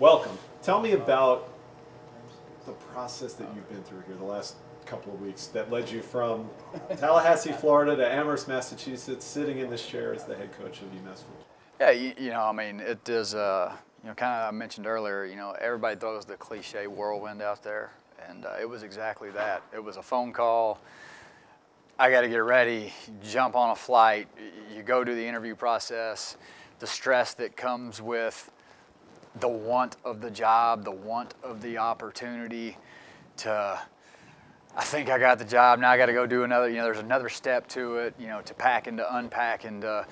Welcome. Tell me about the process that you've been through here the last couple of weeks that led you from Tallahassee, Florida to Amherst, Massachusetts, sitting in this chair as the head coach of UMass football. Yeah, I mean, it is, kind of I mentioned earlier, everybody throws the cliche whirlwind out there, and it was exactly that. It was a phone call. I got to get ready, jump on a flight, you go do the interview process, the stress that comes with the want of the job, the want of the opportunity to, I think I got the job, now I got to go do another, there's another step to it, to pack and to unpack and I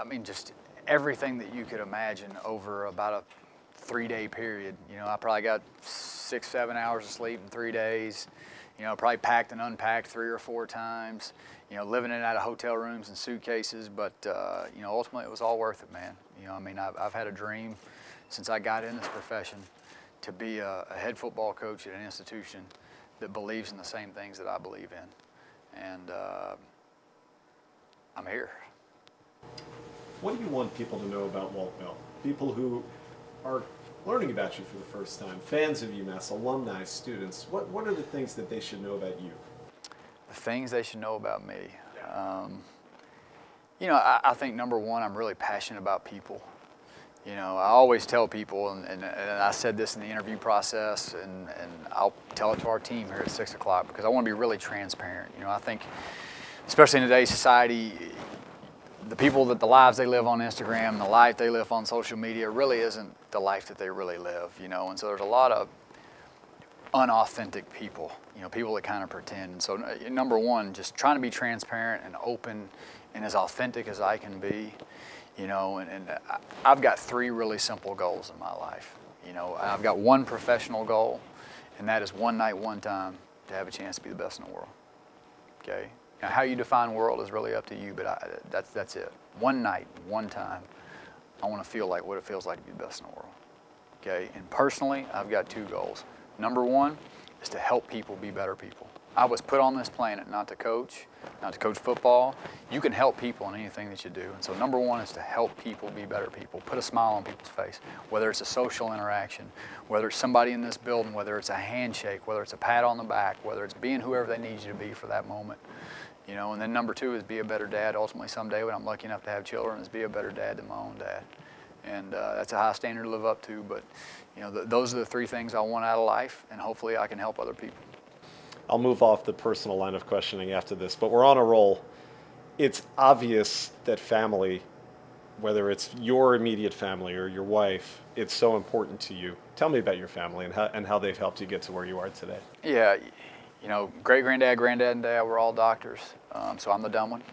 mean, just everything that you could imagine over about a 3-day period. I probably got 6-7 hours of sleep in 3 days. Probably packed and unpacked 3 or 4 times, living in and out of hotel rooms and suitcases, but, ultimately it was all worth it, man. I mean, I've had a dream since I got in this profession to be a head football coach at an institution that believes in the same things that I believe in, and I'm here. What do you want people to know about Walt Bell? People who are learning about you for the first time, fans of UMass, alumni, students, what are the things that they should know about you? The things they should know about me. I think number one, I'm really passionate about people. I always tell people, and I said this in the interview process, and I'll tell it to our team here at 6 o'clock, because I want to be really transparent. I think, especially in today's society, the people that the lives they live on Instagram, the life they live on social media really isn't the life that they really live, and so there's a lot of unauthentic people, people that kind of pretend. And so number one, just trying to be transparent and open and as authentic as I can be, and I've got 3 really simple goals in my life. I've got one professional goal, and that is one night, one time to have a chance to be the best in the world, okay? Now, how you define world is really up to you, but that's it. One night, one time, I want to feel like what it feels like to be the best in the world, okay? And personally, I've got 2 goals. Number one is to help people be better people. I was put on this planet not to coach football. You can help people in anything that you do. And so number one is to help people be better people, put a smile on people's face, whether it's a social interaction, whether it's somebody in this building, whether it's a handshake, whether it's a pat on the back, whether it's being whoever they need you to be for that moment. And then number 2 is be a better dad. Ultimately, someday when I'm lucky enough to have children, is be a better dad than my own dad. And that's a high standard to live up to, but those are the 3 things I want out of life, and hopefully I can help other people. I'll move off the personal line of questioning after this, but we're on a roll. It's obvious that family, whether it's your immediate family or your wife, it's so important to you. Tell me about your family and how they've helped you get to where you are today. Yeah, great-granddad, granddad, and dad were all doctors, so I'm the dumb one.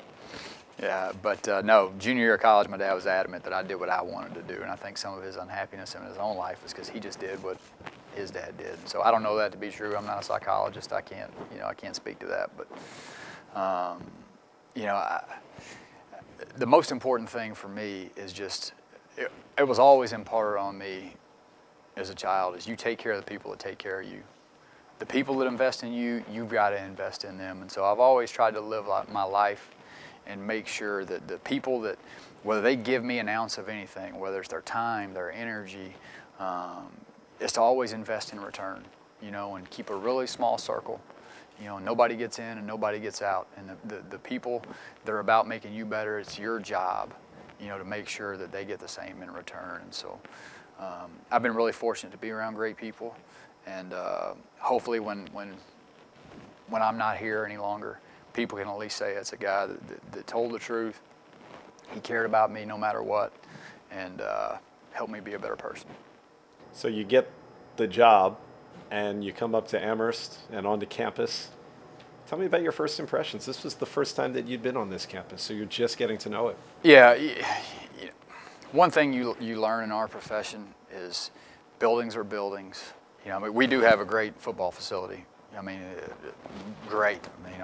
Yeah, but no, junior year of college, my dad was adamant that I did what I wanted to do, and I think some of his unhappiness in his own life is because he just did what his dad did. So I don't know that to be true. I'm not a psychologist. I can't, I can't speak to that. But, the most important thing for me is just, it was always imparted on me as a child, is you take care of the people that take care of you. The people that invest in you, you've got to invest in them. And so I've always tried to live my life and make sure that the people that, whether they give me an ounce of anything, whether it's their time, their energy, is to always invest in return, and keep a really small circle. Nobody gets in and nobody gets out. And the people that are about making you better, it's your job, to make sure that they get the same in return. And so I've been really fortunate to be around great people. And hopefully when I'm not here any longer, people can at least say it's a guy that told the truth. He cared about me no matter what, and helped me be a better person. So you get the job, and you come up to Amherst and onto campus. Tell me about your first impressions. This was the first time that you'd been on this campus, so you're just getting to know it. Yeah, one thing you learn in our profession is buildings are buildings. I mean, we do have a great football facility. I mean, great. I mean,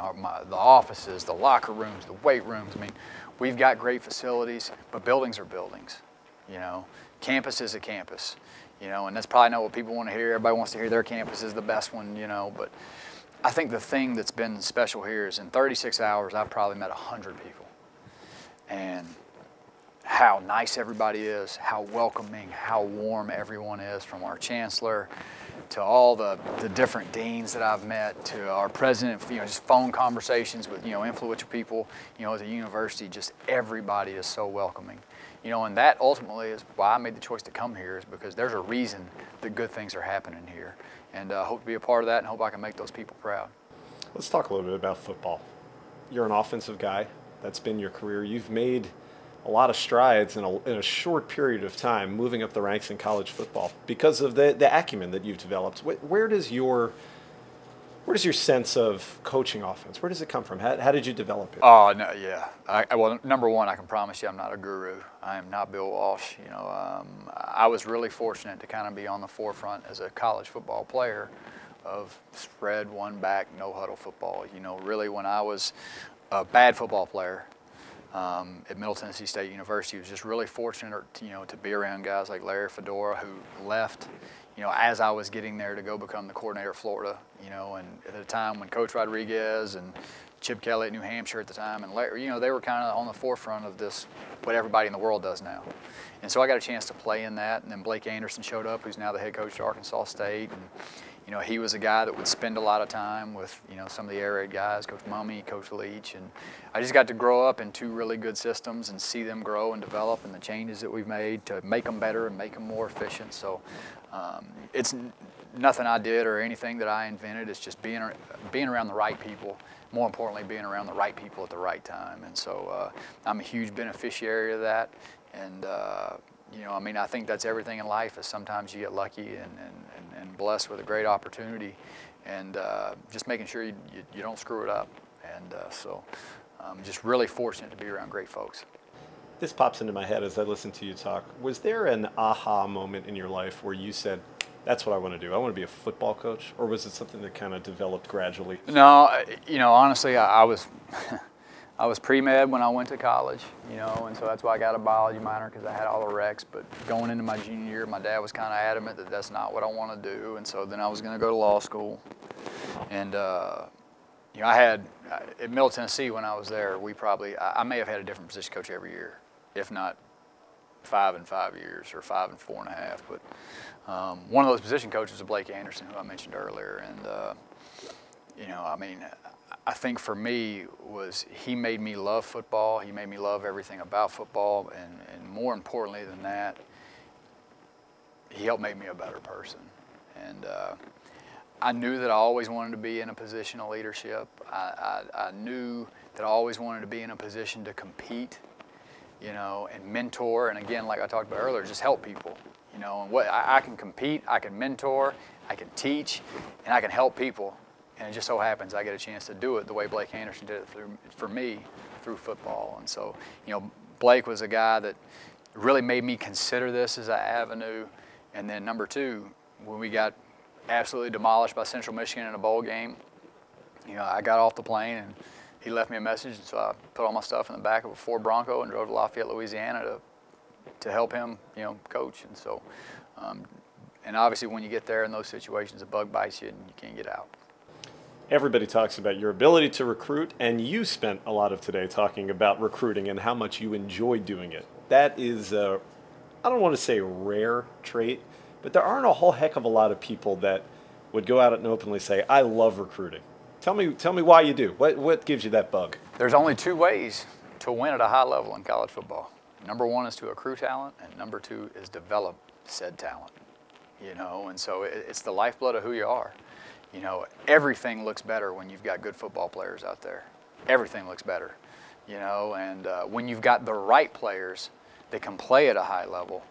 the offices, the locker rooms, the weight rooms. I mean, we've got great facilities, but buildings are buildings. Campus is a campus. And that's probably not what people want to hear. Everybody wants to hear their campus is the best one, but I think the thing that's been special here is in 36 hours, I've probably met 100 people. And how nice everybody is, how welcoming, how warm everyone is, from our chancellor to all the different deans that I've met, to our president, just phone conversations with, influential people, at the university. Just everybody is so welcoming. And that ultimately is why I made the choice to come here, is because there's a reason that good things are happening here. And I hope to be a part of that, and hope I can make those people proud. Let's talk a little bit about football. You're an offensive guy. That's been your career. You've made a lot of strides in a short period of time moving up the ranks in college football because of the acumen that you've developed. Where does your sense of coaching offense, where does it come from? How did you develop it? Oh, no, yeah. Well, number one, I can promise you I'm not a guru. I am not Bill Walsh. I was really fortunate to kind of be on the forefront as a college football player of spread, one back, no huddle football. Really when I was a bad football player, at Middle Tennessee State University, was just really fortunate, to be around guys like Larry Fedora, who left, as I was getting there to go become the coordinator at Florida, and at a time when Coach Rodriguez and Chip Kelly at New Hampshire at the time, and Larry, they were kind of on the forefront of this, what everybody in the world does now. And so I got a chance to play in that, and then Blake Anderson showed up, who's now the head coach at Arkansas State, and he was a guy that would spend a lot of time with, some of the air raid guys, Coach Mummy, Coach Leach, and I just got to grow up in two really good systems and see them grow and develop, and the changes that we've made to make them better and make them more efficient. So it's nothing I did or anything that I invented. It's just being around the right people. More importantly, being around the right people at the right time. And so I'm a huge beneficiary of that. And I think that's everything in life, is sometimes you get lucky and blessed with a great opportunity, and just making sure you don't screw it up. And so I'm just really fortunate to be around great folks. This pops into my head as I listen to you talk. Was there an aha moment in your life where you said, that's what I want to do, I want to be a football coach? Or was it something that kind of developed gradually? No, honestly, I was I was pre-med when I went to college, and so that's why I got a biology minor, because I had all the recs. But going into my junior year, my dad was kind of adamant that that's not what I want to do, and so then I was going to go to law school. And I had at Middle Tennessee when I was there, I may have had a different position coach every year, if not 5 and 5 years or 5 and 4.5. But one of those position coaches was Blake Anderson, who I mentioned earlier, and I think for me he made me love football. He made me love everything about football, and more importantly than that, he helped make me a better person. And I knew that I always wanted to be in a position of leadership. I knew that I always wanted to be in a position to compete, and mentor. And again, like I talked about earlier, just help people. And I can compete, I can mentor, I can teach, and I can help people. And it just so happens I get a chance to do it the way Blake Anderson did it for me through football. And so, Blake was a guy that really made me consider this as an avenue. And then number two, when we got absolutely demolished by Central Michigan in a bowl game, I got off the plane and he left me a message. And so I put all my stuff in the back of a Ford Bronco and drove to Lafayette, Louisiana to help him, coach. And so, and obviously when you get there in those situations, a bug bites you and you can't get out. Everybody talks about your ability to recruit, and you spent a lot of today talking about recruiting and how much you enjoy doing it. That is, I don't want to say a rare trait, but there aren't a whole heck of a lot of people that would go out and openly say, I love recruiting. Tell me why you do. What gives you that bug? There's only two ways to win at a high level in college football. Number one is to accrue talent, and number two is develop said talent. And so it's the lifeblood of who you are. Everything looks better when you've got good football players out there. Everything looks better, and when you've got the right players that can play at a high level,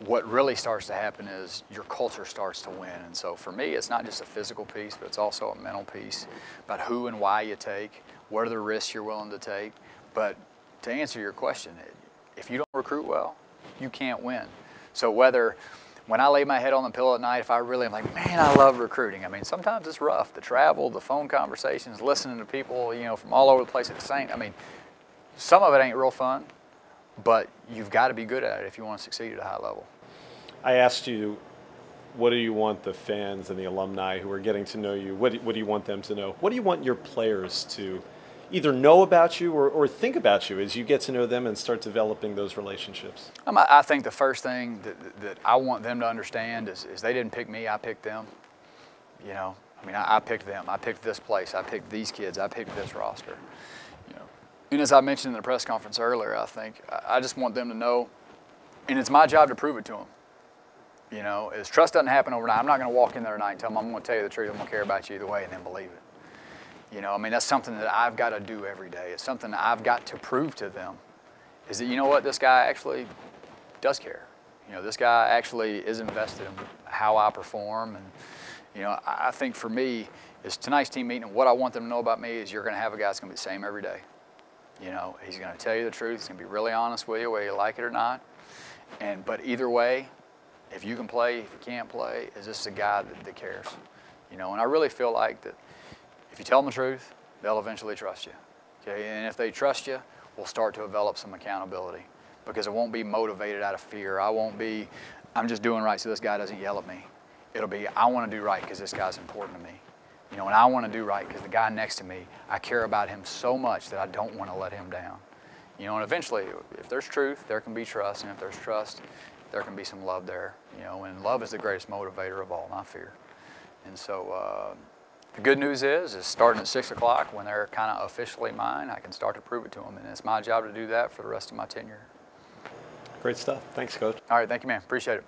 what really starts to happen is your culture starts to win. And so for me, it's not just a physical piece, but it's also a mental piece about who and why you take, what are the risks you're willing to take. But to answer your question, if you don't recruit well, you can't win. So when I lay my head on the pillow at night, if I really am like, man, I love recruiting. Sometimes it's rough. The travel, the phone conversations, listening to people, from all over the place at the same. Some of it ain't real fun, but you've got to be good at it if you want to succeed at a high level. I asked you, what do you want the fans and the alumni who are getting to know you, what do you want them to know? What do you want your players to either know about you or think about you as you get to know them and start developing those relationships? I think the first thing that I want them to understand is they didn't pick me, I picked them. You know, I mean, I picked them. I picked this place. I picked these kids. I picked this roster. You know, and as I mentioned in the press conference earlier, I think I just want them to know, and it's my job to prove it to them. You know, is trust doesn't happen overnight. I'm not going to walk in there tonight and tell them I'm going to tell you the truth. I'm going to care about you either way, and then believe it. You know, I mean, that's something that I've got to do every day. It's something that I've got to prove to them, is that, you know what, this guy actually does care. You know, this guy actually is invested in how I perform. And, you know, I think for me, is tonight's team meeting, and what I want them to know about me is you're going to have a guy that's going to be the same every day. You know, he's going to tell you the truth. He's going to be really honest with you, whether you like it or not. But either way, if you can play, if you can't play, is this a guy that cares? You know, and I really feel like that if you tell them the truth, they'll eventually trust you. Okay, and if they trust you, we'll start to develop some accountability, because it won't be motivated out of fear. I won't be, I'm just doing right so this guy doesn't yell at me. It'll be, I want to do right because this guy's important to me. You know, and I want to do right because the guy next to me, I care about him so much that I don't want to let him down. You know, and eventually, if there's truth, there can be trust, and if there's trust, there can be some love there. You know, and love is the greatest motivator of all, not fear. And so the good news is starting at 6 o'clock, when they're kind of officially mine, I can start to prove it to them, and it's my job to do that for the rest of my tenure. Great stuff. Thanks, Coach. All right, thank you, man. Appreciate it.